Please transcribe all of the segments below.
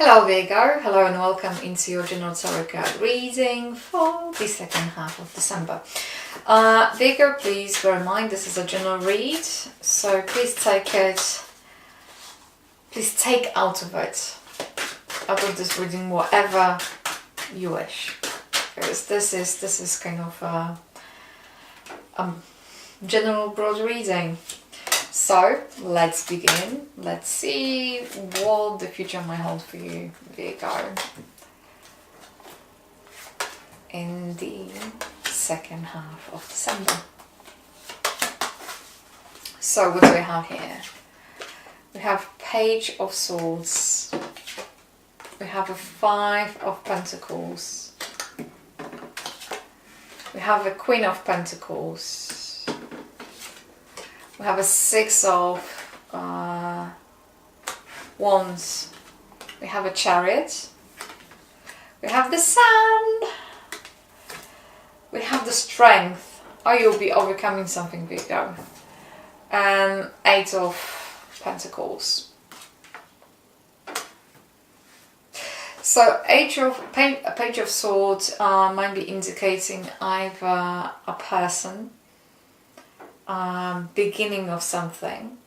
Hello Virgo, hello and welcome into your general tarot card reading for the second half of December. Virgo, please bear in mind this is a general read, so please take out of this reading whatever you wish, because this is kind of a general broad reading. So let's begin. Let's see what the future might hold for you, Virgo, in the second half of December. So what do we have here? We have Page of Swords. We have a Five of Pentacles. We have a Queen of Pentacles. We have a Six of Wands. We have a Chariot. We have the Sun. We have the Strength. Oh, you'll be overcoming something, Virgo. And Eight of Pentacles. So Page of Swords might be indicating either a person, beginning of something,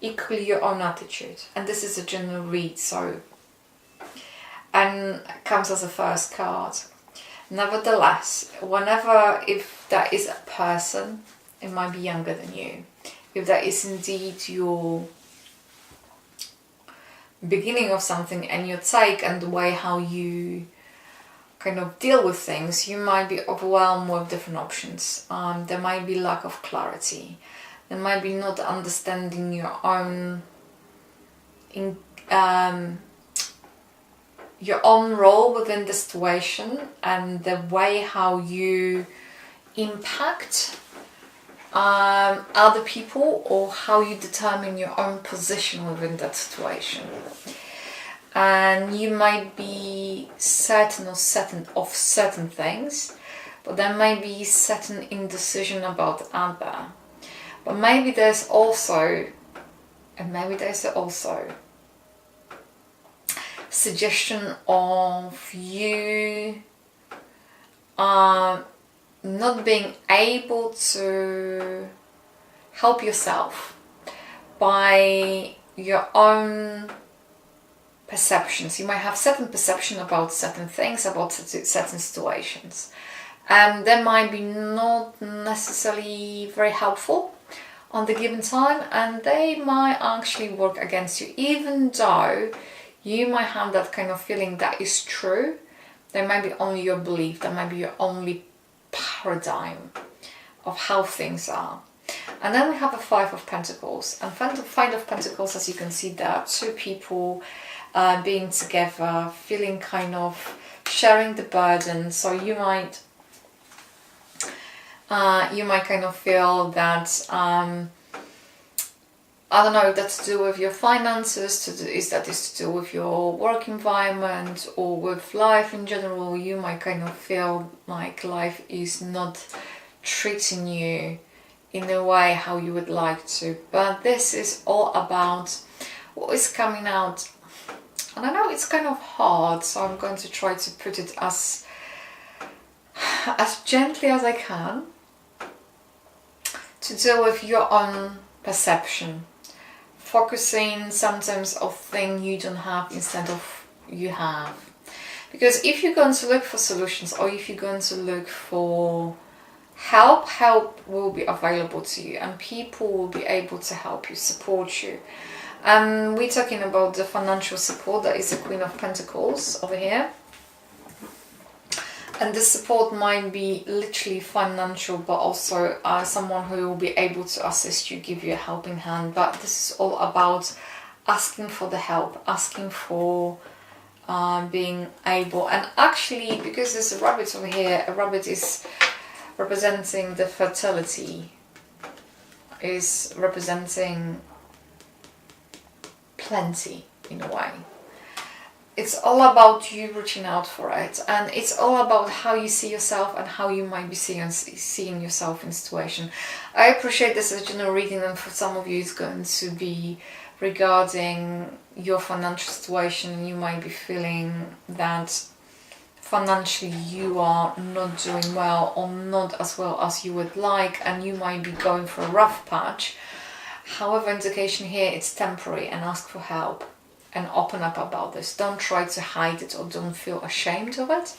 equally your own attitude, and this is a general read, so, and comes as a first card. Nevertheless, if that is a person, it might be younger than you. If that is indeed your beginning of something and your take and the way how you kind of deal with things, you might be overwhelmed with different options. There might be lack of clarity. There might be not understanding your own role within the situation and the way how you impact other people, or how you determine your own position within that situation. And you might be certain of certain things, but there may be certain indecision about other. But maybe there's also suggestion of you not being able to help yourself by your own perceptions. You might have certain perception about certain things, about certain situations, and they might be not necessarily very helpful on the given time, and they might actually work against you, even though you might have that kind of feeling that is true. They might be only your belief, that might be your only paradigm of how things are. And then we have a Five of Pentacles, and Five of Pentacles, as you can see, there are two people being together, feeling kind of sharing the burden. So you might kind of feel that I don't know, that's to do with your finances, is to do with your work environment, or with life in general. You might kind of feel like life is not treating you in a way how you would like to. But this is all about what is coming out. And I know it's kind of hard, so I'm going to try to put it as gently as I can, to deal with your own perception, focusing sometimes of things you don't have instead of you have. Because if you're going to look for solutions, or if you're going to look for help will be available to you, and people will be able to help you, support you. We're talking about the financial support, that is the Queen of Pentacles over here. And this support might be literally financial, but also someone who will be able to assist you, give you a helping hand. But this is all about asking for the help, asking for being able. And actually, because there's a rabbit over here, a rabbit is representing the fertility, is representing plenty in a way. it's all about you reaching out for it, and it's all about how you see yourself and how you might be seeing yourself in situation. I appreciate this as a general reading, and for some of you it's going to be regarding your financial situation, and you might be feeling that financially you are not doing well or not as well as you would like, and you might be going for a rough patch. However, indication here, it's temporary, and ask for help and open up about this. Don't try to hide it or don't feel ashamed of it.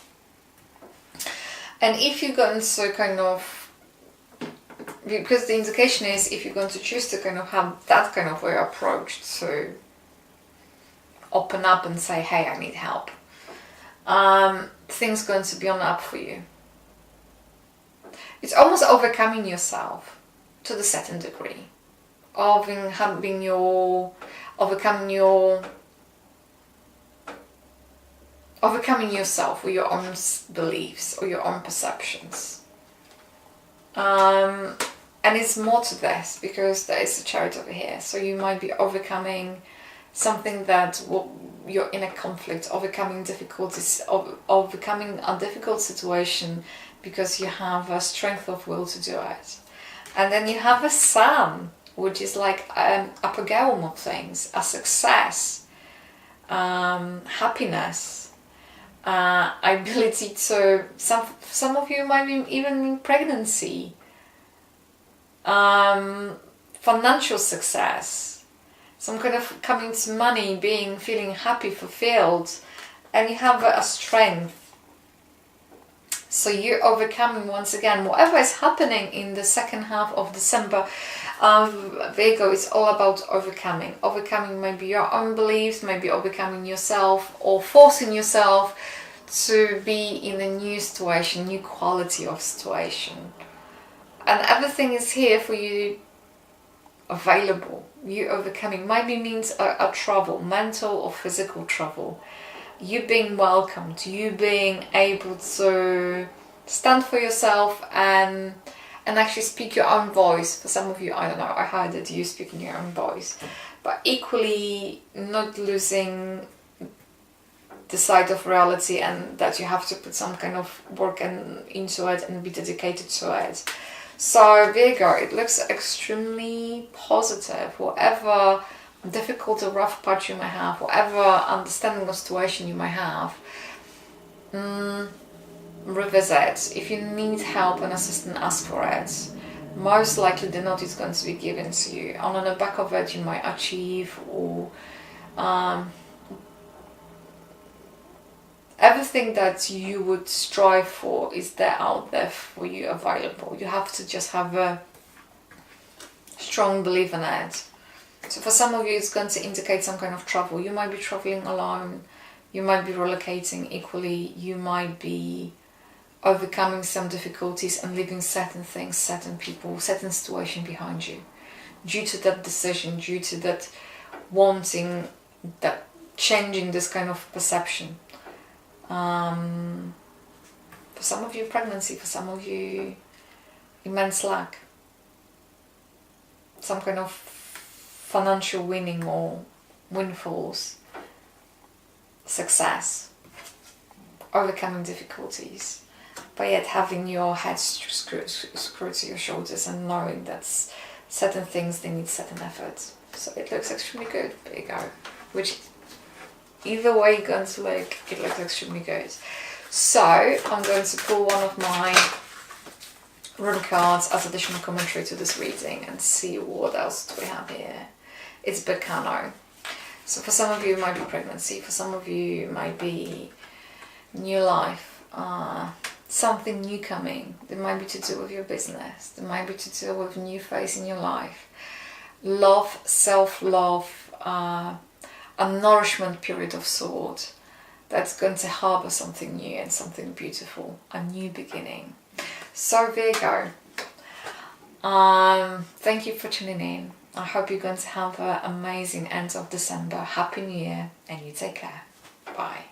And if you're going to kind of, because the indication is, if you're going to choose to kind of have that kind of way approach to open up and say, hey, I need help, things going to be on up for you. It's almost overcoming yourself to the certain degree, overcoming yourself or your own beliefs or your own perceptions. And it's more to this, because there is a Chariot over here. So you might be overcoming something that you're in a conflict, overcoming difficulties, overcoming a difficult situation because you have a strength of will to do it. And then you have a Sun, which is like an apogeum of things, a success, happiness, ability to, some of you might be even in pregnancy, financial success, some kind of coming to money, feeling happy, fulfilled, and you have a strength. So you're overcoming, once again, whatever is happening in the second half of December. Virgo, is all about overcoming. Overcoming maybe your own beliefs, maybe overcoming yourself, or forcing yourself to be in a new situation, new quality of situation. And everything is here for you, available. You overcoming maybe means a trouble, mental or physical trouble. You being welcomed, you being able to stand for yourself and actually speak your own voice. For some of you, I don't know, I heard that you speaking your own voice, but equally not losing the side of reality, and that you have to put some kind of work into it and be dedicated to it. So Virgo, it looks extremely positive. Whatever difficult or rough patch you might have, whatever understanding of situation you might have, revisit. If you need help and assistance, ask for it. Most likely the note is going to be given to you. And on the back of it you might achieve, or everything that you would strive for is there, out there for you, available. You have to just have a strong belief in it. So for some of you it's going to indicate some kind of travel. You might be traveling alone, you might be relocating. Equally, you might be overcoming some difficulties and leaving certain things, certain people, certain situation behind you, due to that decision, due to that wanting, that changing this kind of perception. For some of you, pregnancy. For some of you, immense lack, some kind of financial winning or windfalls, success, overcoming difficulties, but yet having your head screwed to your shoulders and knowing that certain things, they need certain effort. So it looks extremely good, Virgo, which either way you're going to look, it looks extremely good. So I'm going to pull one of my rune cards as additional commentary to this reading and see what else do we have here. It's Bacano. So for some of you it might be pregnancy, for some of you it might be new life, something new coming. It might be to do with your business, it might be to do with a new phase in your life. Love, self-love, a nourishment period of sort that's going to harbour something new and something beautiful, a new beginning. So Virgo, thank you for tuning in. I hope you're going to have an amazing end of December. Happy New Year, and you take care. Bye.